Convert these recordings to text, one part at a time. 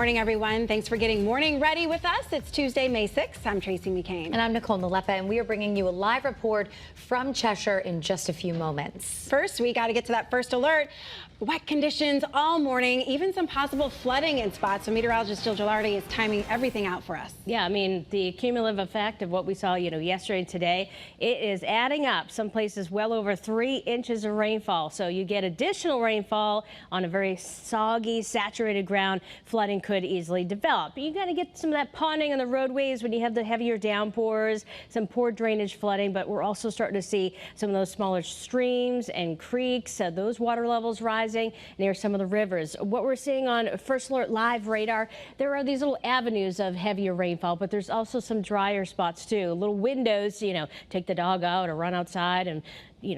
Morning, everyone. Thanks for getting morning ready with us. It's Tuesday, May 6th. I'm Tracey McCain. And I'm Nicole Nalepa, and we are bringing you a live report from Cheshire in just a few moments. First, we got to get to that first alert. Wet conditions all morning, even some possible flooding in spots. So meteorologist Gilardi is timing everything out for us. Yeah, I mean, the cumulative effect of what we saw, yesterday and today, it is adding up. Some places well over 3 inches of rainfall. So you get additional rainfall on a very soggy, saturated ground. Flooding could easily develop. You got to get some of that ponding on the roadways when you have the heavier downpours, some poor drainage flooding, but we're also starting to see some of those smaller streams and creeks, those water levels rising near some of the rivers. What we're seeing on First Alert Live radar, there are these little avenues of heavier rainfall, but there's also some drier spots too, little windows, take the dog out or run outside and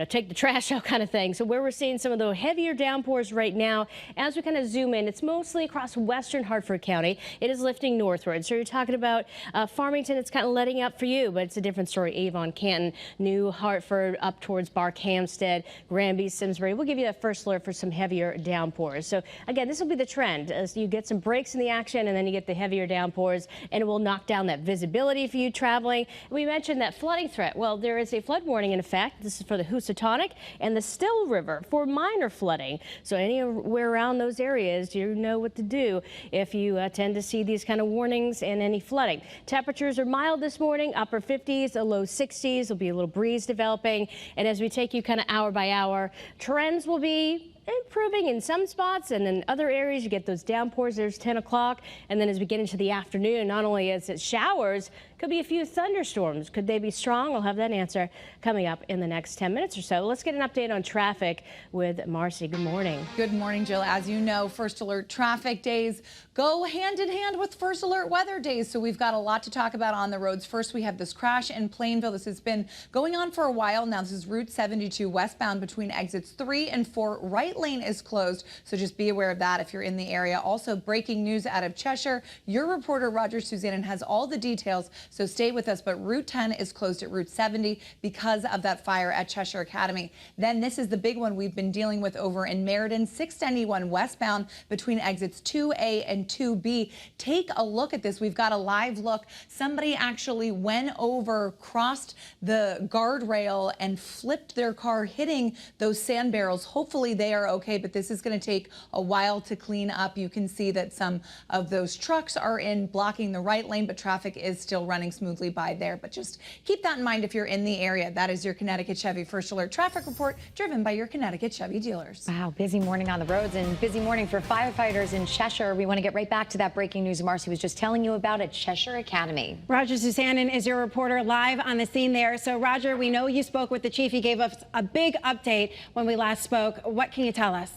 take the trash out kind of thing. So where we're seeing some of the heavier downpours right now, as we kind of zoom in, it's mostly across western Hartford County. It is lifting northward. So you're talking about Farmington, it's kind of letting up for you, but it's a different story. Avon, Canton, New Hartford, up towards Barkhamsted, Granby, Simsbury. We'll give you a first alert for some heavier downpours. So again, this will be the trend as you get some breaks in the action and then you get the heavier downpours, and it will knock down that visibility for you traveling. We mentioned that flooding threat. Well, there is a flood warning in effect. This is for the Housatonic and the Still River for minor flooding. So anywhere around those areas, you know what to do if you tend to see these kind of warnings and any flooding. Temperatures are mild this morning, upper 50s, a low 60s. There'll be a little breeze developing. And as we take you kind of hour by hour, trends will be improving in some spots, and in other areas you get those downpours. There's 10 o'clock, and then as we get into the afternoon, not only is it showers, could be a few thunderstorms. Could they be strong? We'll have that answer coming up in the next 10 minutes or so. Let's get an update on traffic with Marcy. Good morning. Good morning, Jill. As you know, First Alert traffic days go hand in hand with First Alert weather days, so we've got a lot to talk about on the roads. First, we have this crash in Plainville. This has been going on for a while now. This is Route 72 westbound between exits 3 and 4. Right lane is closed, so just be aware of that if you're in the area. Also, breaking news out of Cheshire. Your reporter Roger Suzanne has all the details, so stay with us. But Route 10 is closed at Route 70 because of that fire at Cheshire Academy. Then this is the big one we've been dealing with over in Meriden, 691 westbound between exits 2A and 2B. Take a look at this. We've got a live look. Somebody actually went over, crossed the guardrail and flipped their car, hitting those sand barrels. Hopefully they are okay, but this is going to take a while to clean up. You can see that some of those trucks are in blocking the right lane, but traffic is still running smoothly by there. But just keep that in mind if you're in the area. That is your Connecticut Chevy First Alert traffic report, driven by your Connecticut Chevy dealers. Wow, busy morning on the roads and busy morning for firefighters in Cheshire. We want to get right back to that breaking news Marcy was just telling you about at Cheshire Academy. Roger Suzanne is your reporter live on the scene there. So Roger, we know you spoke with the chief. He gave us a big update when we last spoke. What can you tell us?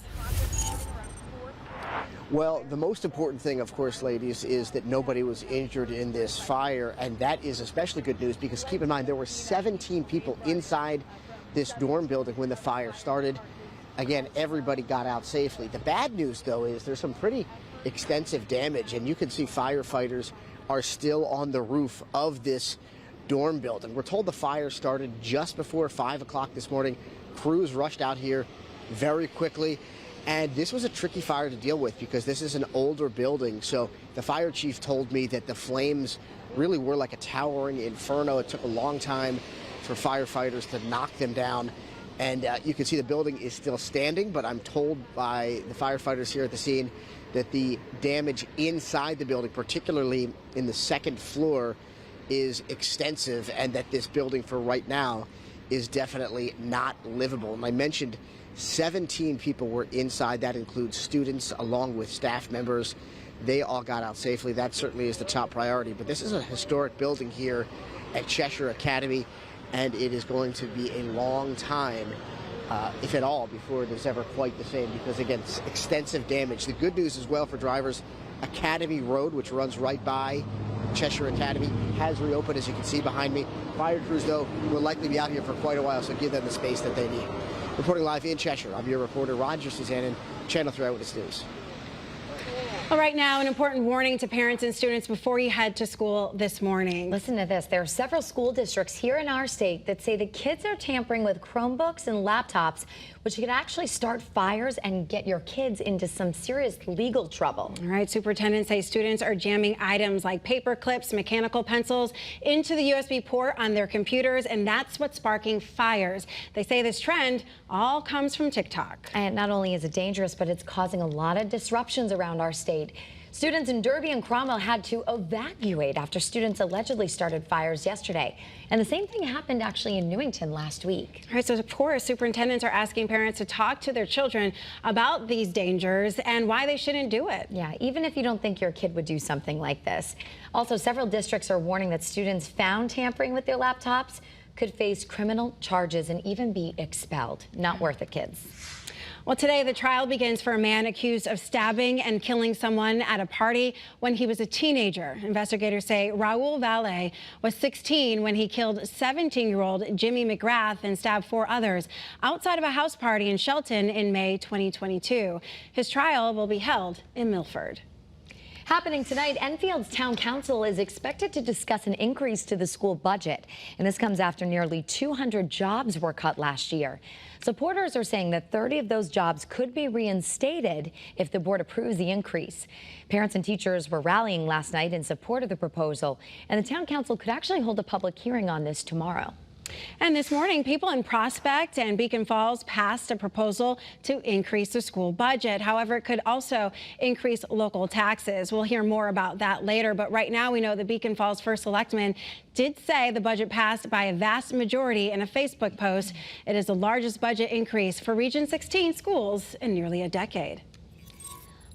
Well, the most important thing, of course, ladies, is that nobody was injured in this fire, and that is especially good news because keep in mind there were 17 people inside this dorm building when the fire started. Again, everybody got out safely. The bad news, though, is there's some pretty extensive damage, and you can see firefighters are still on the roof of this dorm building. We're told the fire started just before 5 o'clock this morning. Crews rushed out here very quickly. And this was a tricky fire to deal with because this is an older building. So the fire chief told me that the flames really were like a towering inferno. It took a long time for firefighters to knock them down. And you can see the building is still standing, but I'm told by the firefighters here at the scene that the damage inside the building, particularly in the second floor, is extensive, and that this building for right now is definitely not livable. And I mentioned 17 people were inside. That includes students along with staff members. They all got out safely. That certainly is the top priority. But this is a historic building here at Cheshire Academy, and it is going to be a long time, if at all, before it is ever quite the same because, again, it's extensive damage. The good news as well for drivers, Academy Road, which runs right by Cheshire Academy, has reopened, as you can see behind me. Fire crews, though, will likely be out here for quite a while, so give them the space that they need. Reporting live in Cheshire, I'm your reporter, Roger Suzanne, Channel 3 Eyewitness News. Well, right now, an important warning to parents and students before you head to school this morning. Listen to this. There are several school districts here in our state that say the kids are tampering with Chromebooks and laptops, which could actually start fires and get your kids into some serious legal trouble. All right, superintendents say students are jamming items like paper clips, mechanical pencils into the USB port on their computers, and that's what's sparking fires. They say this trend all comes from TikTok. And not only is it dangerous, but it's causing a lot of disruptions around our state. Students in Derby and Cromwell had to evacuate after students allegedly started fires yesterday. And the same thing happened actually in Newington last week. All right, so of course, superintendents are asking parents to talk to their children about these dangers and why they shouldn't do it. Yeah, even if you don't think your kid would do something like this. Also, several districts are warning that students found tampering with their laptops could face criminal charges and even be expelled. Not worth it, kids. Well, today the trial begins for a man accused of stabbing and killing someone at a party when he was a teenager. Investigators say Raul Valle was 16 when he killed 17-year-old Jimmy McGrath and stabbed 4 others outside of a house party in Shelton in May 2022. His trial will be held in Milford. Happening tonight, Enfield's town council is expected to discuss an increase to the school budget. And this comes after nearly 200 jobs were cut last year. Supporters are saying that 30 of those jobs could be reinstated if the board approves the increase. Parents and teachers were rallying last night in support of the proposal, and the town council could actually hold a public hearing on this tomorrow. And this morning, people in Prospect and Beacon Falls passed a proposal to increase the school budget. However, it could also increase local taxes. We'll hear more about that later. But right now, we know the Beacon Falls First Selectman did say the budget passed by a vast majority in a Facebook post. It is the largest budget increase for Region 16 schools in nearly a decade.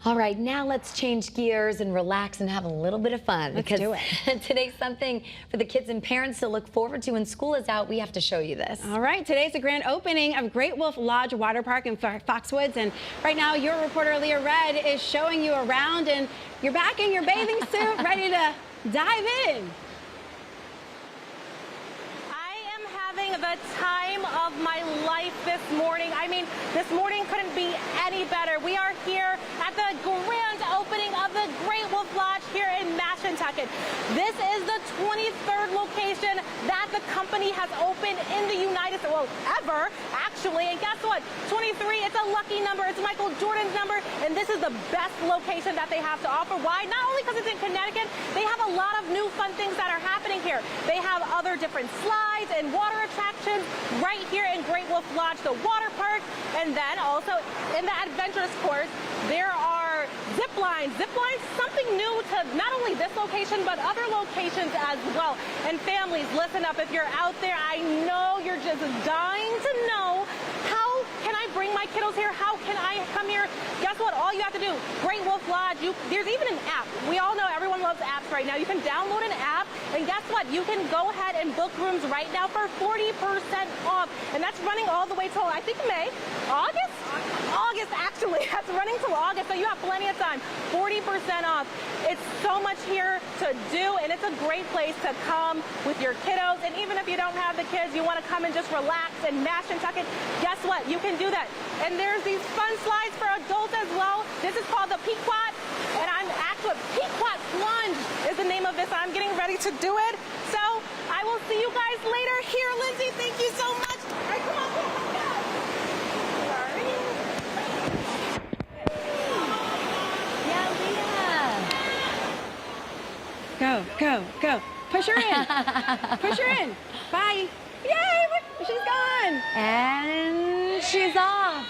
All right, now let's change gears and relax and have a little bit of fun. Let's do it. Today's something for the kids and parents to look forward to when school is out. We have to show you this. All right, today's the grand opening of Great Wolf Lodge Water Park in Foxwoods. And right now, your reporter, Leah Red, is showing you around. And you're back in your bathing suit, ready to dive in. Having the time of my life this morning. I mean, this morning couldn't be any better. We are here at the grand opening of the Great Wolf Lodge here in Mashantucket. This is the 23rd location that the company has opened in the United States, well, ever, actually. And guess what? 23, it's a lucky number. It's Michael Jordan's number, and this is the best location that they have to offer. Why? Not only because it's in Connecticut, they have a lot of new fun things that are happening here. They have other different slides and water attractions right here in Great Wolf Lodge, the water park, and then also in the adventurous course, there are zip lines. Zip lines, something new to not only this location, but other locations as well. And families, listen up. If you're out there, I know you're just dying to know, how can I bring my kiddos here? How can I come here? Guess what? All you have to do, Great Wolf Lodge, there's even an app. We all know everyone loves apps right now. You can download an app, and guess what? You can go ahead and book rooms right now for 40% off. And that's running all the way till, I think, May. August? August, actually. That's running till August, so you have plenty of time. 40% off. It's so much here to do, and it's a great place to come with your kiddos. And even if you don't have the kids, you want to come and just relax and Mashantucket, guess what? You can do that. And there's these fun slides for adults as well. This is called the Pequot, and I'm actually, Pequot Plunge is the name of this. I'm getting ready to do it. So I will see you guys later. Here, Lindsay, thank you so much. All right, come on, come on, guys. Yeah, Leah. Go, go, go. Push her in. Push her in. Bye. Yay, she's gone. And she's off.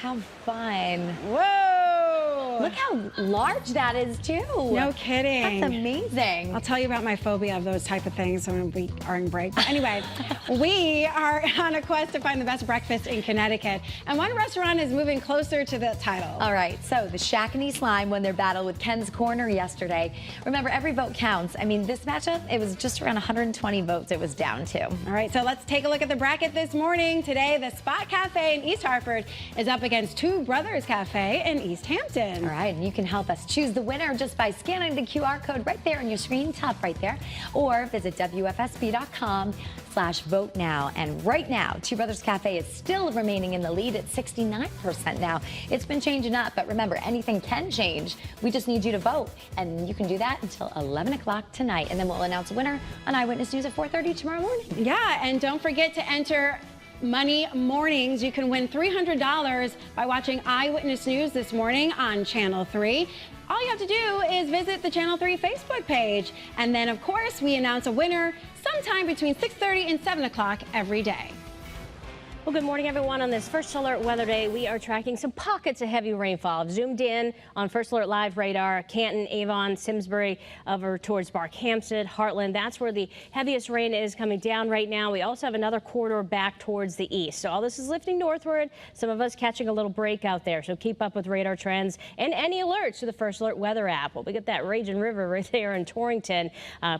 How fun. Whoa. Look how large that is, too. No kidding. That's amazing. I'll tell you about my phobia of those type of things when we are in break. But anyway, we are on a quest to find the best breakfast in Connecticut. And one restaurant is moving closer to the title. All right, so the Shack and East Lyme won their battle with Ken's Corner yesterday. Remember, every vote counts. I mean, this matchup, it was just around 120 votes it was down to. All right, so let's take a look at the bracket this morning. Today, the Spot Cafe in East Hartford is up against Two Brothers Cafe in East Hampton. right, and you can help us choose the winner just by scanning the QR code right there on your screen, top right there, or visit WFSB.com/vote now. And right now, Two Brothers Cafe is still remaining in the lead at 69% now. It's been changing up, but remember, anything can change. We just need you to vote, and you can do that until 11 o'clock tonight, and then we'll announce a winner on Eyewitness News at 4:30 tomorrow morning. Yeah, and don't forget to enter Money Mornings. You can win $300 by watching Eyewitness News this morning on Channel 3. All you have to do is visit the Channel 3 Facebook page. And then, of course, we announce a winner sometime between 6:30 and 7 o'clock every day. Well, good morning, everyone. On this First Alert Weather Day, we are tracking some pockets of heavy rainfall. I've zoomed in on First Alert Live radar, Canton, Avon, Simsbury, over towards Barkhamsted, Heartland. That's where the heaviest rain is coming down right now. We also have another corridor back towards the east. So all this is lifting northward. Some of us catching a little break out there. So keep up with radar trends and any alerts to the First Alert Weather app. Well, we got that raging river right there in Torrington.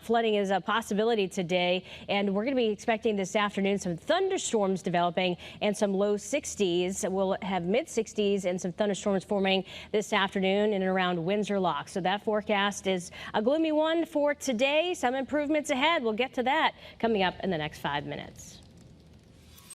Flooding is a possibility today. And we're going to be expecting this afternoon some thunderstorms developing and some low 60s. We'll have mid 60s and some thunderstorms forming this afternoon in and around Windsor Lock. So that forecast is a gloomy one for today. Some improvements ahead. We'll get to that coming up in the next 5 minutes.